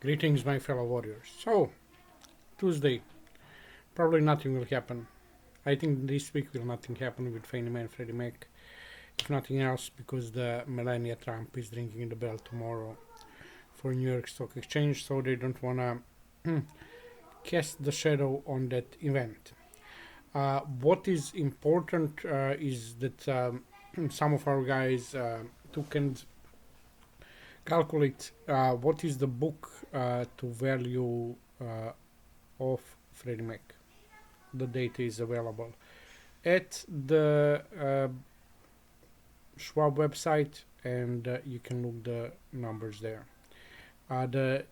Greetings, my fellow warriors. So, Tuesday, probably nothing will happen. I think this week will nothing happen with Fannie Mae and Freddie Mac. If nothing else, because the Melania Trump is ringing the bell tomorrow for New York Stock Exchange, so they don't wanna cast the shadow on that event. What is important is that some of our guys took and calculate what is the book to value of Freddie Mac. The data is available at the Schwab website, and you can look the numbers there. The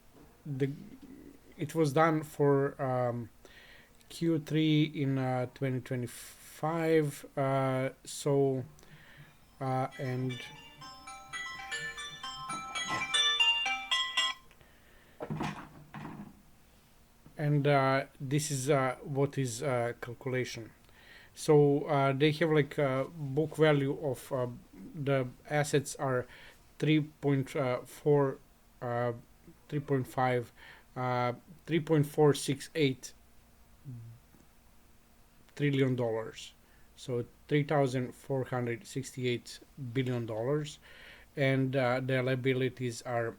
it was done for Q3 in 2025. And this is what is calculation. So they have like book value of the assets are 3.4 3.5 $3.468 trillion dollars, so $3,468 billion dollars, and the liabilities are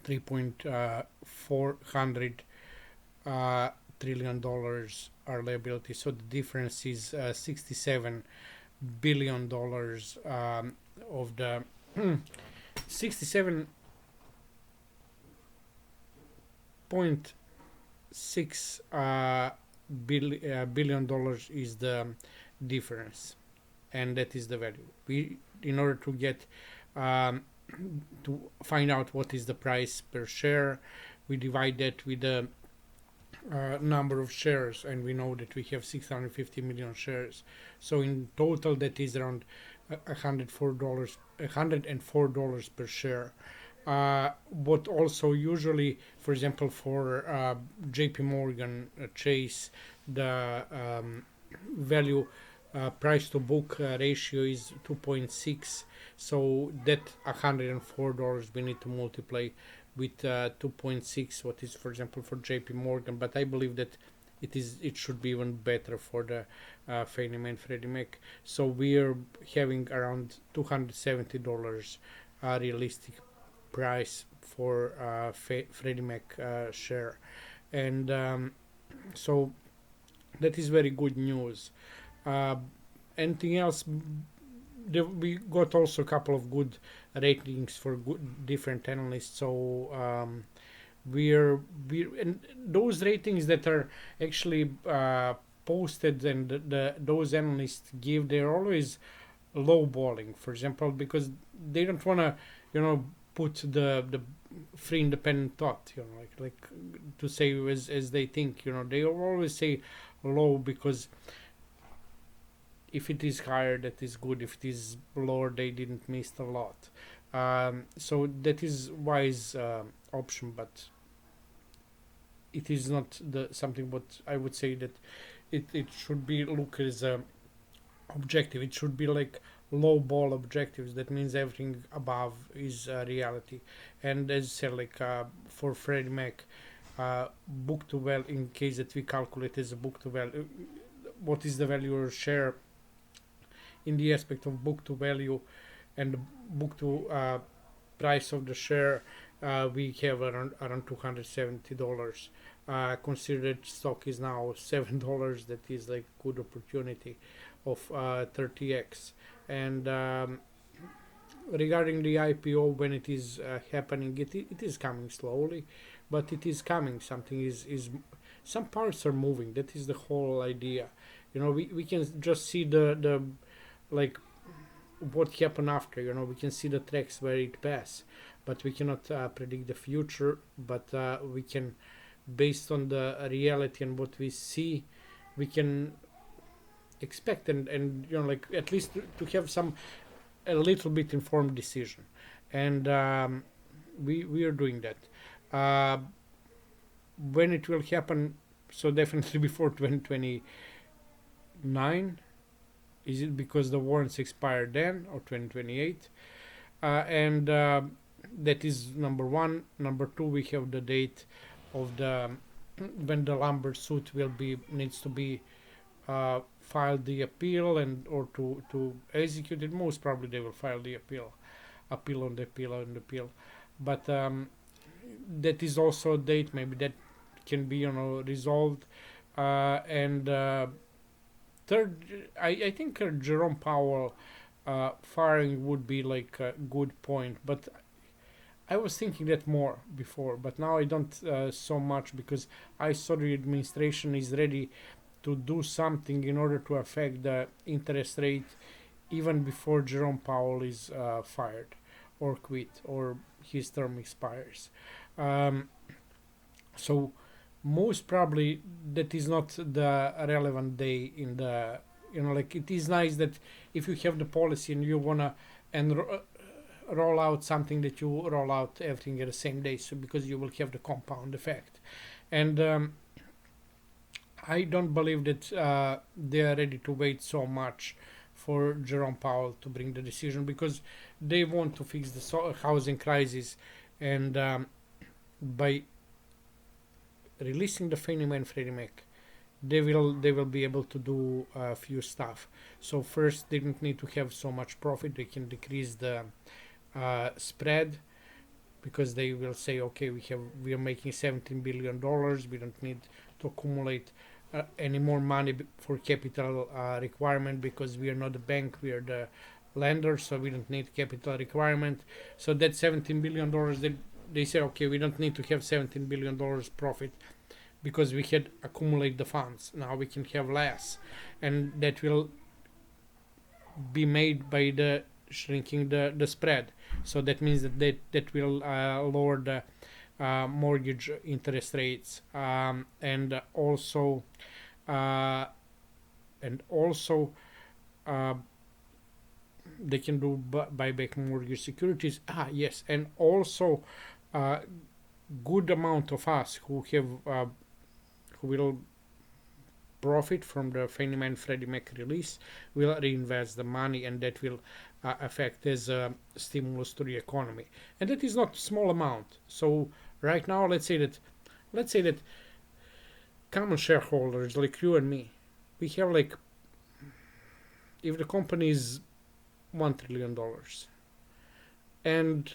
3.400 trillion dollars are liability. So the difference is $67 billion dollars of the 67.6 billion dollars is the difference, and that is the value. We, in order to get to find out what is the price per share, we divide that with the number of shares, and we know that we have 650 million shares. So in total, that is around $104 per share. What also usually, for example, for JP Morgan Chase, the value price to book ratio is 2.6. So that $104 we need to multiply with 2.6, what is, for example, for JP Morgan. But I believe that it should be even better for the Fannie Mae and Freddie Mac. So we are having around $270 realistic price for Freddie Mac share, and so that is very good news. Anything else? We got also a couple of good ratings for good different analysts. So we're and those ratings that are actually posted and those analysts give, they're always lowballing. For example, because they don't want to, put the free independent thought, like to say as they think. They always say low, because if it is higher, that is good. If it is lower, they didn't miss a lot. So that is wise option, but it is not the something what I would say that it should be look as a objective. It should be like low ball objectives. That means everything above is reality. And as I said, like for Freddie Mac, book to value, in case that we calculate as a book to value, what is the value or share in the aspect of book to value and book to price of the share, we have around $270. Consider that stock is now $7. That is like good opportunity of 30x. And regarding the IPO, when it is happening, it is coming slowly, but it is coming. Something is some parts are moving. That is the whole idea. We can just see the like what happened after. We can see the tracks where it pass, but we cannot predict the future. But we can, based on the reality and what we see, we can expect and like at least to have a little bit informed decision. And we are doing that. When it will happen? So definitely before 2029. Is it because the warrants expire then, or 2028? And that is number one. Number two, we have the date of the when the lumber suit needs to be filed the appeal and or to execute it. Most probably they will file the appeal on the appeal. But that is also a date maybe that can be resolved. And third, I think Jerome Powell firing would be like a good point, but I was thinking that more before, but now I don't so much, because I saw the administration is ready to do something in order to affect the interest rate even before Jerome Powell is fired or quit or his term expires. Um, so most probably that is not the relevant day in the, like, it is nice that if you have the policy and you wanna roll out something, that you roll out everything at the same day, so because you will have the compound effect. And I don't believe that they are ready to wait so much for Jerome Powell to bring the decision, because they want to fix the housing crisis. And by releasing the Fannie Mae and Freddie Mac, they will be able to do a few stuff. So first, they don't need to have so much profit. They can decrease the spread, because they will say, okay, we are making $17 billion. We don't need to accumulate any more money for capital requirement, because we are not a bank, we are the lender, so we don't need capital requirement. So that $17 billion, they say, okay, we don't need to have $17 billion profit, because we had accumulate the funds. Now we can have less, and that will be made by the shrinking the spread. So that means that will lower the mortgage interest rates, and also uh, they can do buyback mortgage securities. Yes, and also good amount of us who will profit from the Fannie Mae and Freddie Mac release will reinvest the money, and that will affect as a stimulus to the economy. And that is not a small amount. So right now, let's say that common shareholders like you and me, we have, like, if the company is $1 trillion and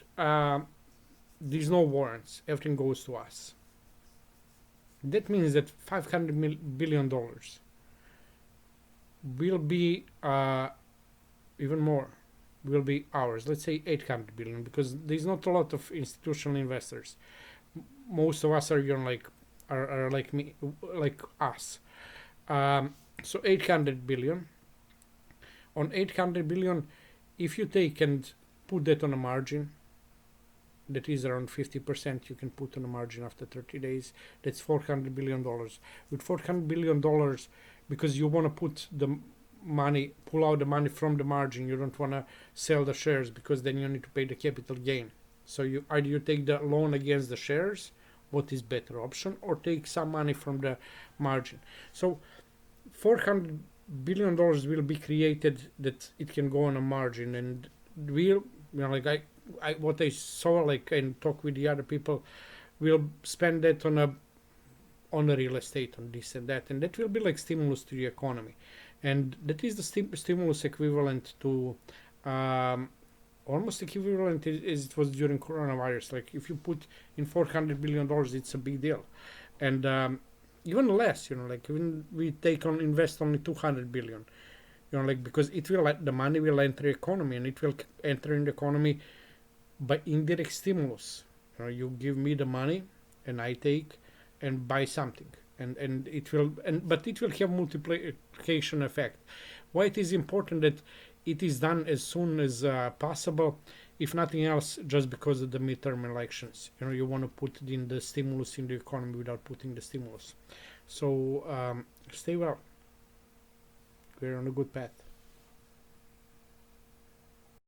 there's no warrants, everything goes to us. That means that $500 billion will be even more, will be ours. Let's say 800 billion, because there's not a lot of institutional investors. Most of us are are like me, like us. So 800 billion. On 800 billion, if you take and put that on a margin, that is around 50%, you can put on a margin after 30 days. That's $400 billion. With $400 billion, because you want to put the money, pull out the money from the margin, you don't want to sell the shares, because then you need to pay the capital gain. So you either you take the loan against the shares, what is better option, or take some money from the margin. So $400 billion will be created that it can go on a margin, and we'll, like what I saw, like, and talk with the other people, will spend that on a real estate, on this and that will be like stimulus to the economy. And that is the stimulus equivalent to almost equivalent as it was during coronavirus. Like, if you put in $400 billion, it's a big deal. And even less, like, even we invest only 200 billion, like, because it will, the money will enter the economy, and it will enter in the economy by indirect stimulus. You give me the money, and I take and buy something, and it will, but it will have multiplication effect. Why it is important that it is done as soon as possible, if nothing else, just because of the midterm elections. You want to put in the stimulus in the economy without putting the stimulus. So stay well. We're on a good path.